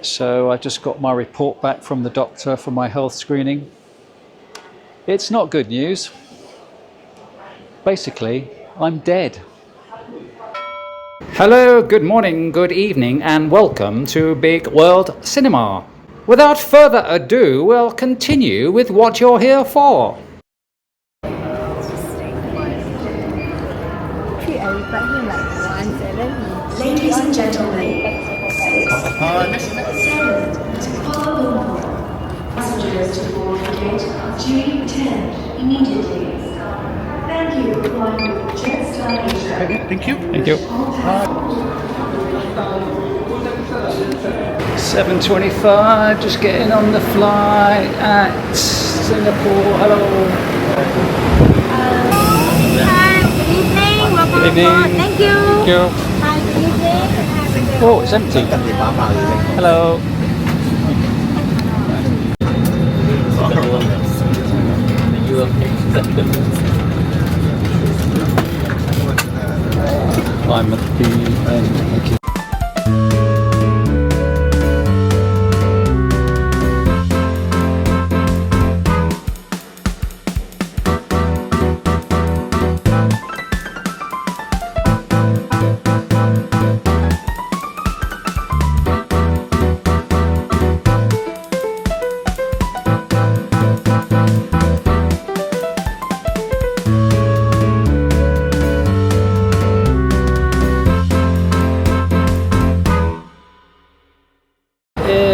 So I just got my report back from the doctor for my health screening. It's not good news. Basically, I'm dead. Hello, good morning, good evening, and welcome to Bigg World Cinema. Without further ado, we'll continue with what you're here for. Ladies and gentlemen, Kuala Lumpur. Passengers to board the gate G10 immediately. Thank you for flying with Jetstar Asia. Thank you. Thank you. 7:25, just getting on the flight at Singapore. Hello. Hi, good evening. Welcome Good evening. aboard. Thank you. Thank you. Hi, good evening. Oh, it's empty. Hello. I'm at the end. Thank you.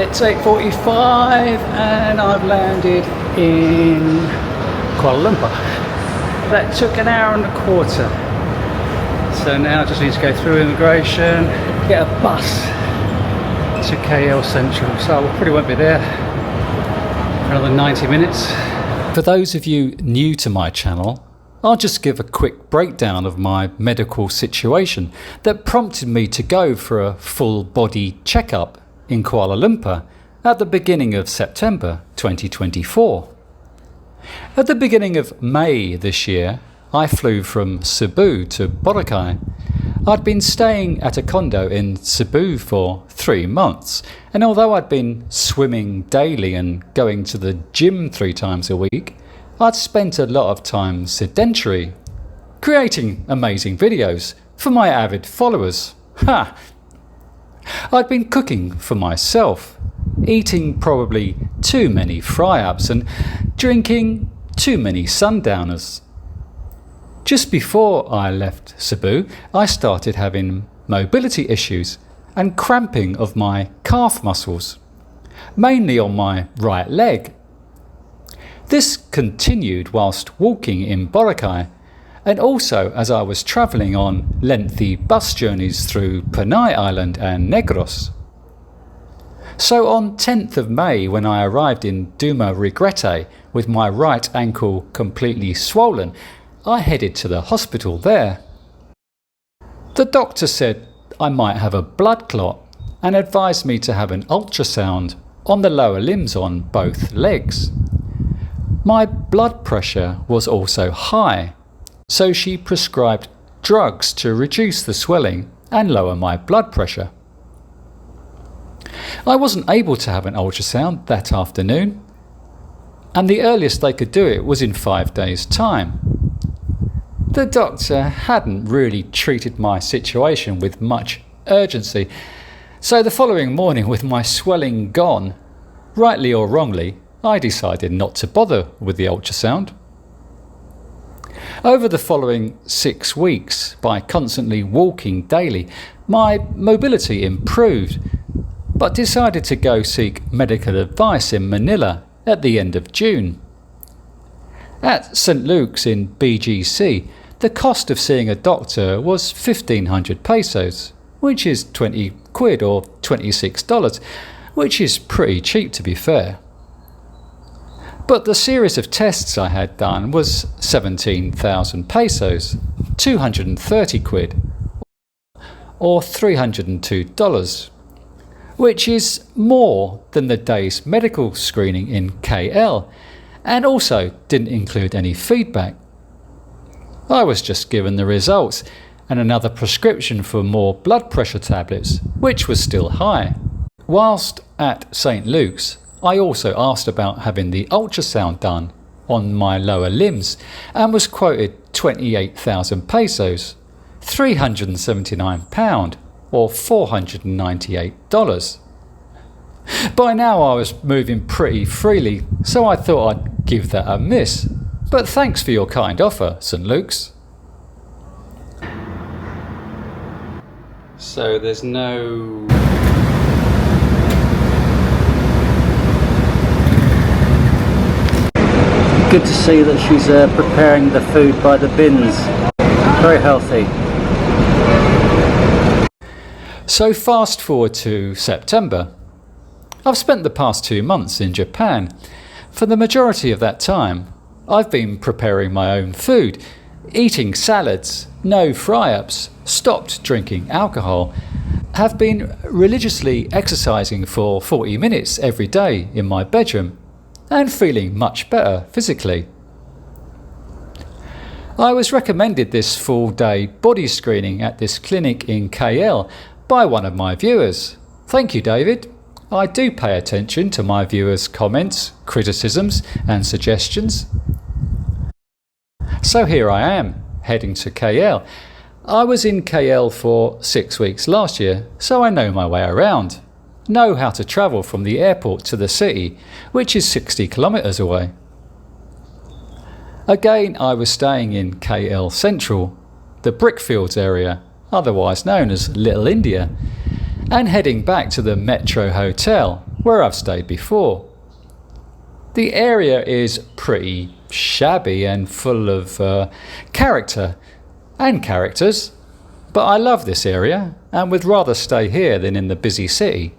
It's 8:45 and I've landed in Kuala Lumpur. That took an hour and a quarter. So now I just need to go through immigration, get a bus to KL Sentral. So I probably won't be there for another 90 minutes. For those of you new to my channel, I'll just give a quick breakdown of my medical situation that prompted me to go for a full body checkup in Kuala Lumpur at the beginning of September 2024. At the beginning of May this year, I flew from Cebu to Boracay. I'd been staying at a condo in Cebu for 3 months, and although I'd been swimming daily and going to the gym 3 times a week, I'd spent a lot of time sedentary, creating amazing videos for my avid followers. Ha! I'd been cooking for myself, eating probably too many fry-ups and drinking too many sundowners. Just before I left Cebu, I started having mobility issues and cramping of my calf muscles, mainly on my right leg. This continued whilst walking in Boracay, and also as I was travelling on lengthy bus journeys through Panay Island and Negros. So on 10th of May, when I arrived in Duma Regrete with my right ankle completely swollen, I headed to the hospital there. The doctor said I might have a blood clot and advised me to have an ultrasound on the lower limbs on both legs. My blood pressure was also high, so she prescribed drugs to reduce the swelling and lower my blood pressure. I wasn't able to have an ultrasound that afternoon, and the earliest they could do it was in 5 days' time. The doctor hadn't really treated my situation with much urgency, so the following morning, with my swelling gone, rightly or wrongly, I decided not to bother with the ultrasound. Over the following 6 weeks, by constantly walking daily, my mobility improved, but decided to go seek medical advice in Manila at the end of June. At St Luke's in BGC, the cost of seeing a doctor was 1,500 pesos, which is 20 quid or $26, which is pretty cheap to be fair. But the series of tests I had done was 17,000 pesos, 230 quid, or $302, which is more than the day's medical screening in KL, and also didn't include any feedback. I was just given the results and another prescription for more blood pressure tablets, which was still high. Whilst at St Luke's, I also asked about having the ultrasound done on my lower limbs and was quoted 28,000 pesos, £379 or $498. By now I was moving pretty freely, so I thought I'd give that a miss. But thanks for your kind offer, St Luke's. So there's no... Good to see that she's preparing the food by the bins. Very healthy. So fast forward to September. I've spent the past 2 months in Japan. For the majority of that time, I've been preparing my own food, eating salads, no fry-ups, stopped drinking alcohol, have been religiously exercising for 40 minutes every day in my bedroom, and feeling much better physically. I was recommended this full-day body screening at this clinic in KL by one of my viewers. Thank you, David. I do pay attention to my viewers' comments, criticisms and suggestions. So here I am, heading to KL. I was in KL for 6 weeks last year, so I know my way around. Know how to travel from the airport to the city, which is 60 kilometres away. Again, I was staying in KL Sentral, the Brickfields area, otherwise known as Little India, and heading back to the Metro Hotel, where I've stayed before. The area is pretty shabby and full of character and characters, but I love this area and would rather stay here than in the busy city.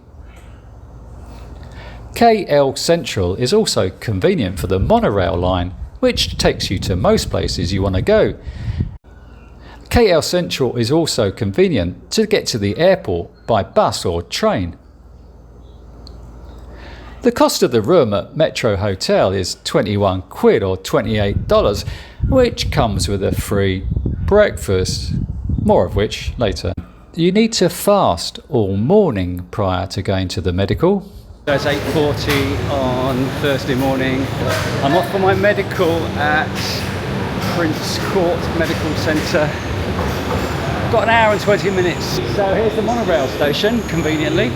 KL Sentral is also convenient for the monorail line, which takes you to most places you want to go. KL Sentral is also convenient to get to the airport by bus or train. The cost of the room at Metro Hotel is 21 quid or $28, which comes with a free breakfast, more of which later. You need to fast all morning prior to going to the medical. It's 8:40 on Thursday morning. I'm off for my medical at Prince Court Medical Centre. Got an hour and 20 minutes. So here's the monorail station, conveniently,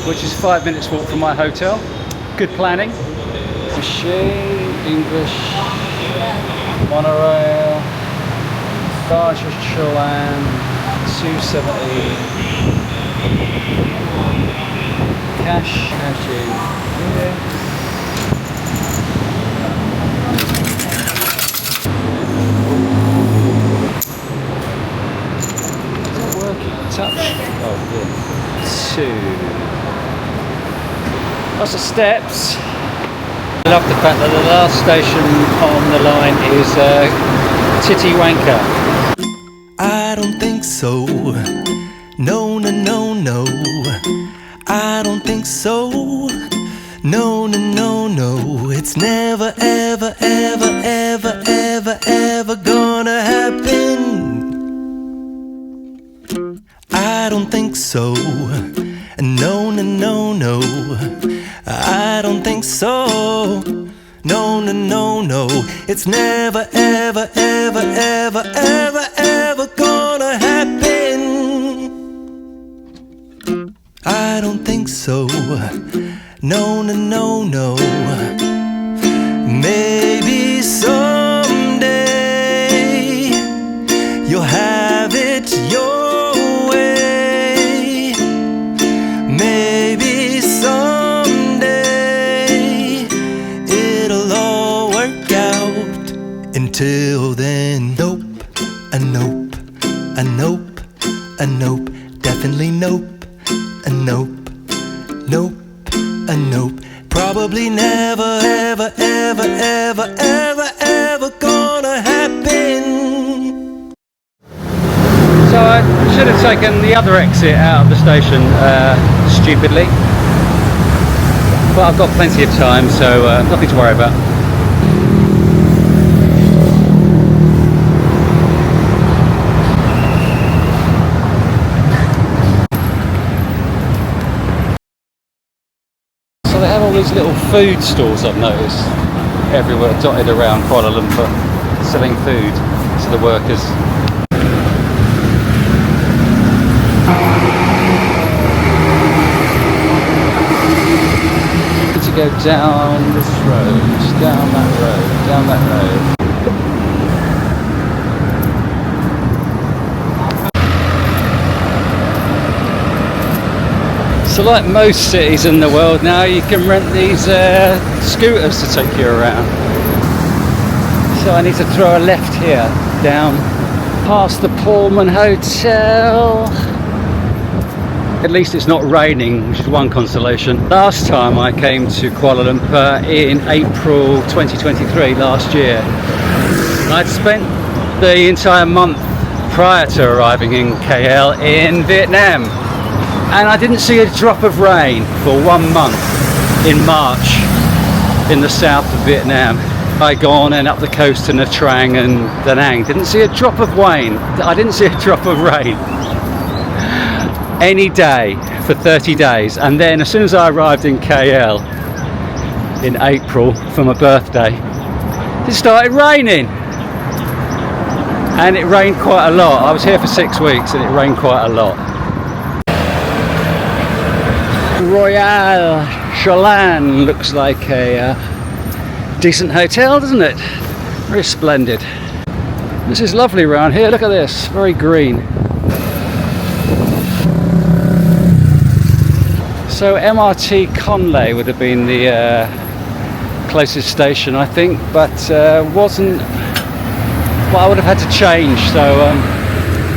which is 5 minutes walk from my hotel. Good planning. Machine, English, monorail, Darjeeling, 270. Cash in here. Is it working? Touch. Oh, yeah. 2. Lots of steps. I love the fact that the last station on the line is Titiwanka. I don't think so. No, no, no, no. I don't think so. No, no, no, no. It's never, ever, ever, ever, ever, ever gonna happen. I don't think so. No, no, no, no. I don't think so. No, no, no, no. It's never, ever, ever, ever, ever, ever gonna happen. I don't think so. No, no, no, no. Maybe someday you'll have it your way. Maybe someday it'll all work out. Until then, nope, a nope, a nope, a nope, definitely nope. A nope, nope, a nope. Probably never, ever, ever, ever, ever, ever gonna happen. So I should have taken the other exit out of the station stupidly, but I've got plenty of time, so nothing to worry about. they have all these little food stalls, I've noticed, everywhere dotted around Kuala Lumpur, selling food to the workers. To go down this road, down that road, down that road. So like most cities in the world now, you can rent these scooters to take you around. So I need to throw a left here, down past the Pullman Hotel. At least it's not raining, which is one consolation. Last time I came to Kuala Lumpur in April 2023, last year, I'd spent the entire month prior to arriving in KL in Vietnam, and I didn't see a drop of rain for 1 month in March in the south of Vietnam. Saigon and up the coast to Nha Trang and Da Nang. Didn't see a drop of rain. I didn't see a drop of rain any day for 30 days, and then as soon as I arrived in KL in April for my birthday, it started raining, and it rained quite a lot. I was here for 6 weeks and it rained quite a lot. Royal Cholan looks like a decent hotel, doesn't it? Very splendid. This is lovely around here. Look at this, very green. So MRT Conley would have been the closest station, I think, but wasn't. Well, I would have had to change, so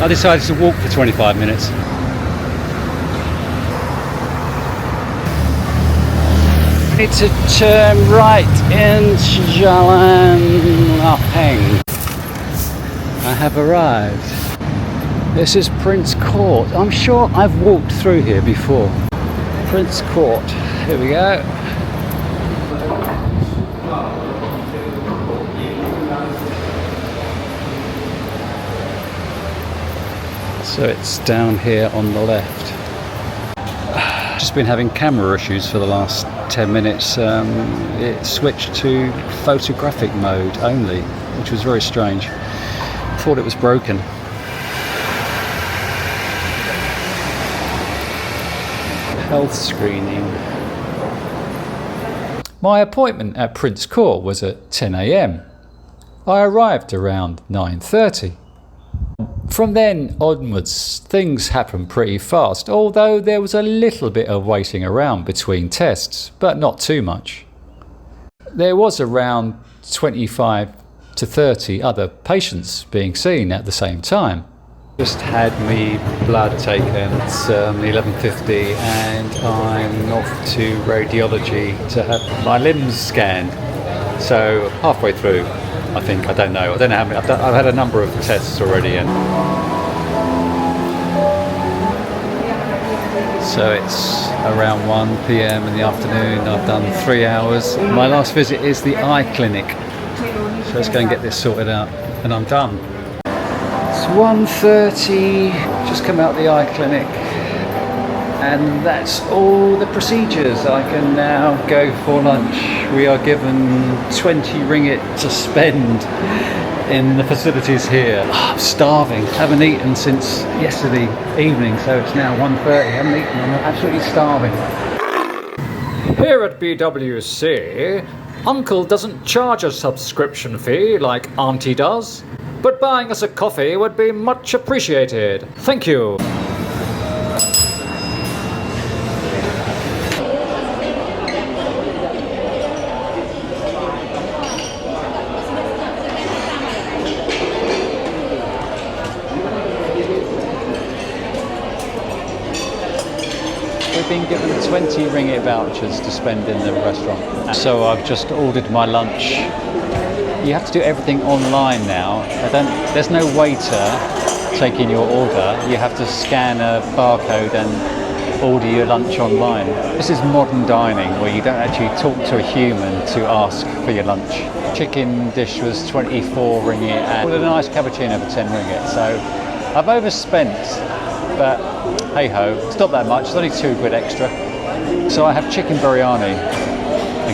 I decided to walk for 25 minutes. I need to turn right into Jalan Lapang. I have arrived. This is Prince Court. I'm sure I've walked through here before. Prince Court. Here we go. So it's down here on the left. Just been having camera issues for the last 10 minutes. It switched to photographic mode only, which was very strange. Thought it was broken. Health screening. My appointment at Prince Court was at 10 AM. I arrived around 9:30. From then onwards, things happened pretty fast, although there was a little bit of waiting around between tests, but not too much. There was around 25 to 30 other patients being seen at the same time. Just had me blood taken. It's 11:50 and I'm off to radiology to have my limbs scanned. So halfway through, I think. I don't know how many. I've had a number of tests already, and so it's around 1 PM in the afternoon. I've done 3 hours. My last visit is the eye clinic, so let's go and get this sorted out, and I'm done. It's 1:30. Just come out the eye clinic, and that's all the procedures. I can now go for lunch. We are given 20 ringgit to spend in the facilities here. I'm starving. Haven't eaten since yesterday evening, so it's now 1:30. Haven't eaten. I'm absolutely starving. Here at BWC, Uncle doesn't charge a subscription fee like Auntie does, but buying us a coffee would be much appreciated. Thank you. We've been given 20 ringgit vouchers to spend in the restaurant. So I've just ordered my lunch. You have to do everything online now. There's no waiter taking your order. You have to scan a barcode and order your lunch online. This is modern dining where you don't actually talk to a human to ask for your lunch. Chicken dish was 24 ringgit and a nice cappuccino for 10 ringgit. So I've overspent, but hey ho, it's not that much. It's only 2 quid extra. So I have chicken biryani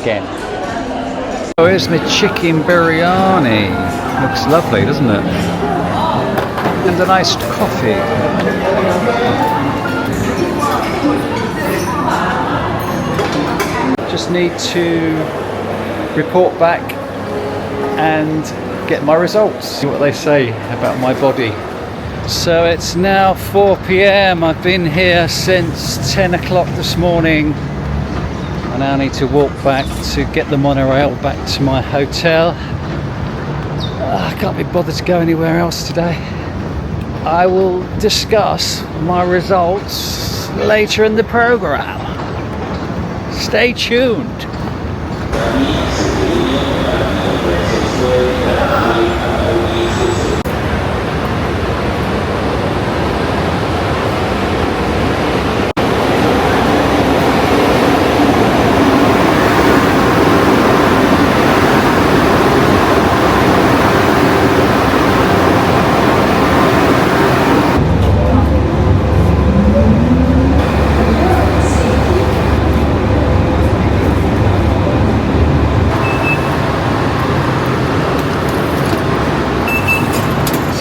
again. So here's my chicken biryani. Looks lovely, doesn't it? And an iced coffee. Just need to report back and get my results. See what they say about my body. So it's now 4 p.m. I've been here since 10 o'clock this morning. I now need to walk back to get the monorail back to my hotel. I can't be bothered to go anywhere else today. I will discuss my results later in the program. Stay tuned.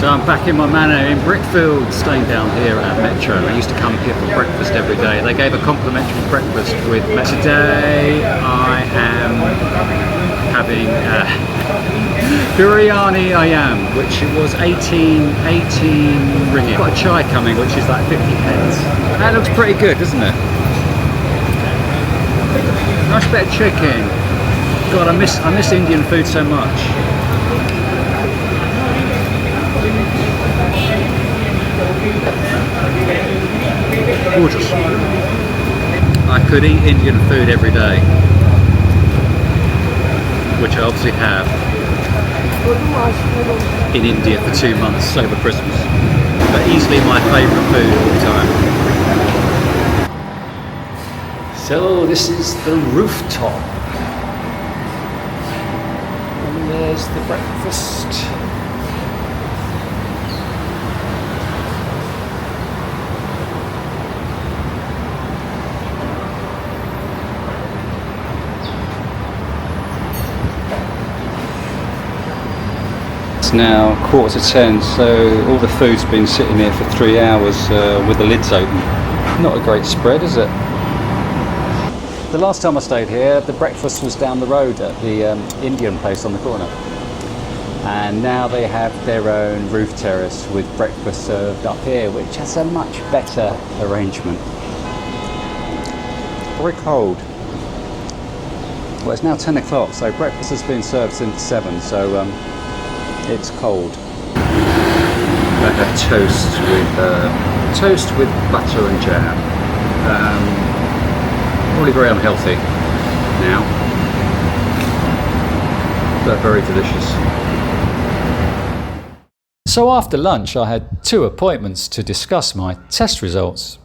So I'm back in my manor in Brickfields, staying down here at Metro. I used to come here for breakfast every day. They gave a complimentary breakfast with me. Today I am having biryani ayam, which was 18 ringgit. Got a chai coming, which is like 50 pence. That looks pretty good, doesn't it? Nice bit of chicken. God, I miss Indian food so much. Gorgeous. I could eat Indian food every day, which I obviously have in India for 2 months over Christmas. But easily my favourite food all the time. So this is the rooftop. And there's the breakfast. Now 10:15, so all the food's been sitting here for 3 hours with the lids open. Not a great spread, is it? The last time I stayed here, the breakfast was down the road at the Indian place on the corner, and now they have their own roof terrace with breakfast served up here, which has a much better arrangement. Very cold. Well, it's now 10 o'clock, so breakfast has been served since 7, so it's cold. Like a toast with butter and jam. Probably very unhealthy now, but very delicious. So after lunch I had 2 appointments to discuss my test results.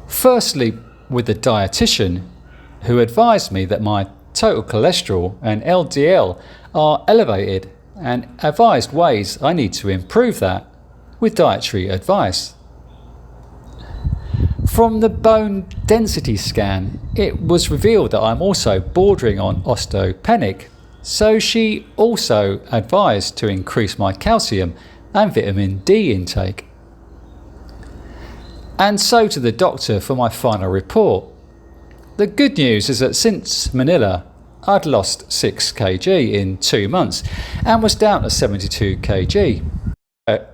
Firstly with the dietitian, who advised me that my total cholesterol and LDL are elevated and advised ways I need to improve that with dietary advice. From the bone density scan, it was revealed that I'm also bordering on osteopenic, so she also advised to increase my calcium and vitamin D intake. And so to the doctor for my final report. The good news is that since Manila, I'd lost 6 kg in 2 months and was down to 72 kg.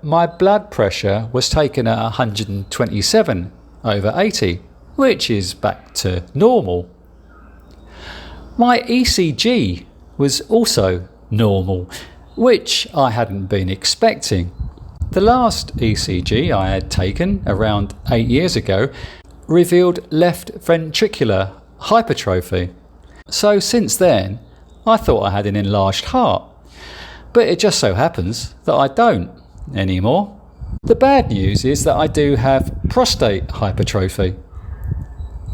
My blood pressure was taken at 127/80, which is back to normal. My ECG was also normal, which I hadn't been expecting. The last ECG I had taken around 8 years ago revealed left ventricular hypertrophy. So since then, I thought I had an enlarged heart, but it just so happens that I don't anymore. The bad news is that I do have prostate hypertrophy.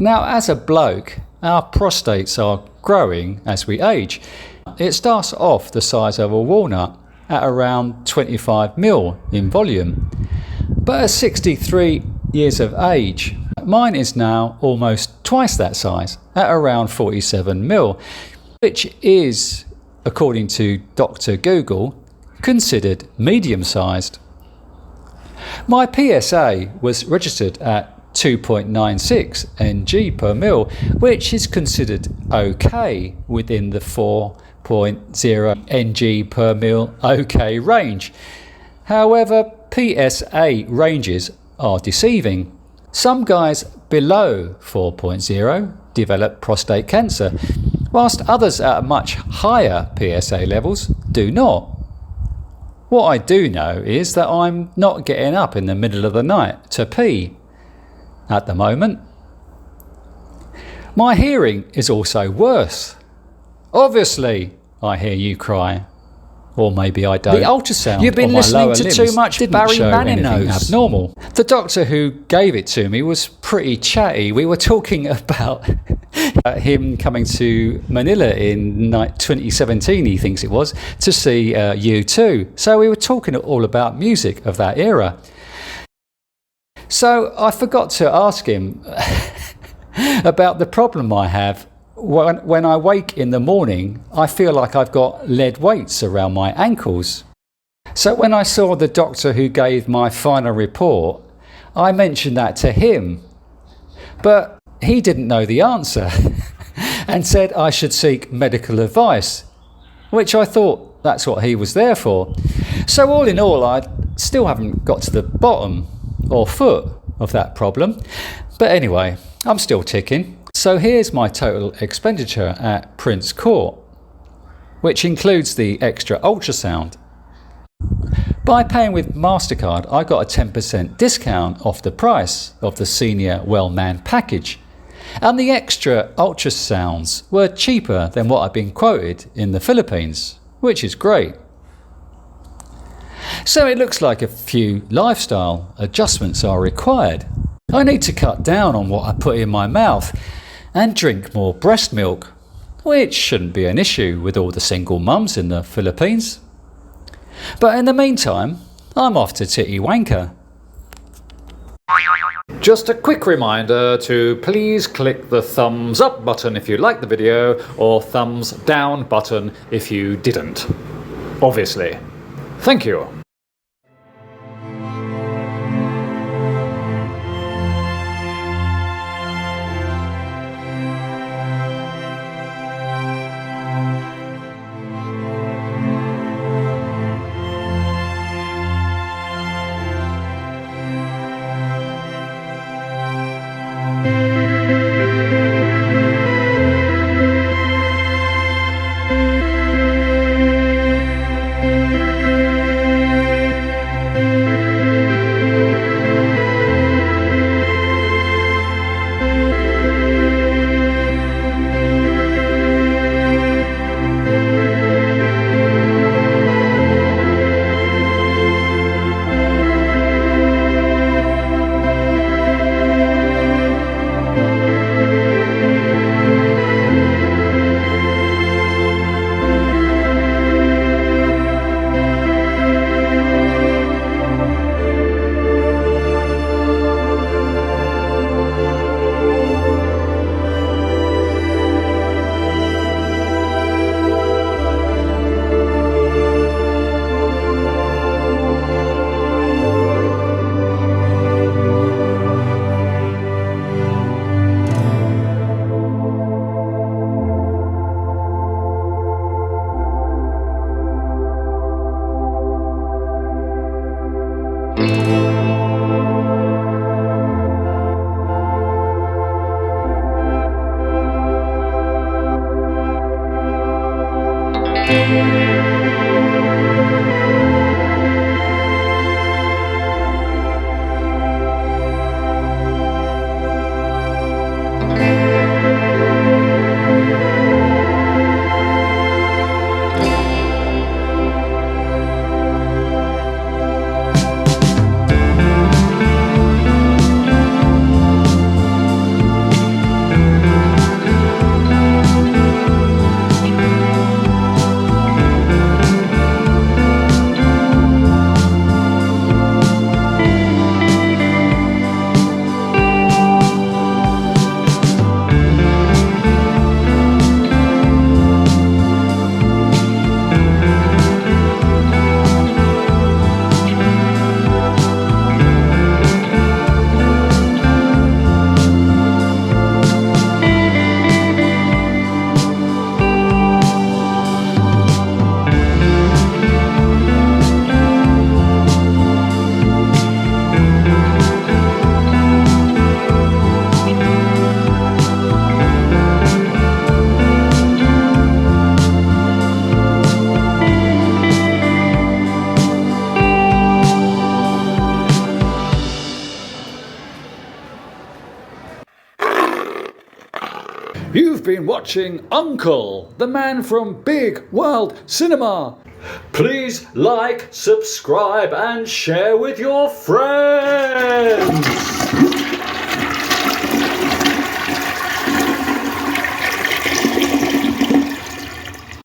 Now, as a bloke, our prostates are growing as we age. It starts off the size of a walnut at around 25 ml in volume, but at 63 years of age, Mine is now almost twice that size, at around 47mm, which is, according to Dr. Google, considered medium-sized. My PSA was registered at 2.96 ng per mil, which is considered okay within the 4.0 ng per mil okay range. However, PSA ranges are deceiving. Some guys below 4.0 develop prostate cancer, whilst others at much higher PSA levels do not. What I do know is that I'm not getting up in the middle of the night to pee at the moment. My hearing is also worse. Obviously, I hear you cry. Or maybe I don't. The ultrasound. You've been listening to too much Barry Manilow abnormal. The doctor who gave it to me was pretty chatty. We were talking about him coming to Manila in 2017, he thinks it was, to see U2. So we were talking all about music of that era. So I forgot to ask him about the problem I have. When I wake in the morning, I feel like I've got lead weights around my ankles. So when I saw the doctor who gave my final report, I mentioned that to him. But he didn't know the answer and said I should seek medical advice, which I thought that's what he was there for. So all in all, I still haven't got to the bottom or foot of that problem. But anyway, I'm still ticking. So here's my total expenditure at Prince Court, which includes the extra ultrasound. By paying with MasterCard, I got a 10% discount off the price of the Senior Wellman package, and the extra ultrasounds were cheaper than what I've been quoted in the Philippines, which is great. So it looks like a few lifestyle adjustments are required. I need to cut down on what I put in my mouth and drink more breast milk, which shouldn't be an issue with all the single mums in the Philippines. But in the meantime, I'm off to Titty Wanker. Just a quick reminder to please click the thumbs up button if you liked the video, or thumbs down button if you didn't. Obviously. Thank you. You've been watching Uncle, the man from Bigg World Cinema. Please like, subscribe and share with your friends.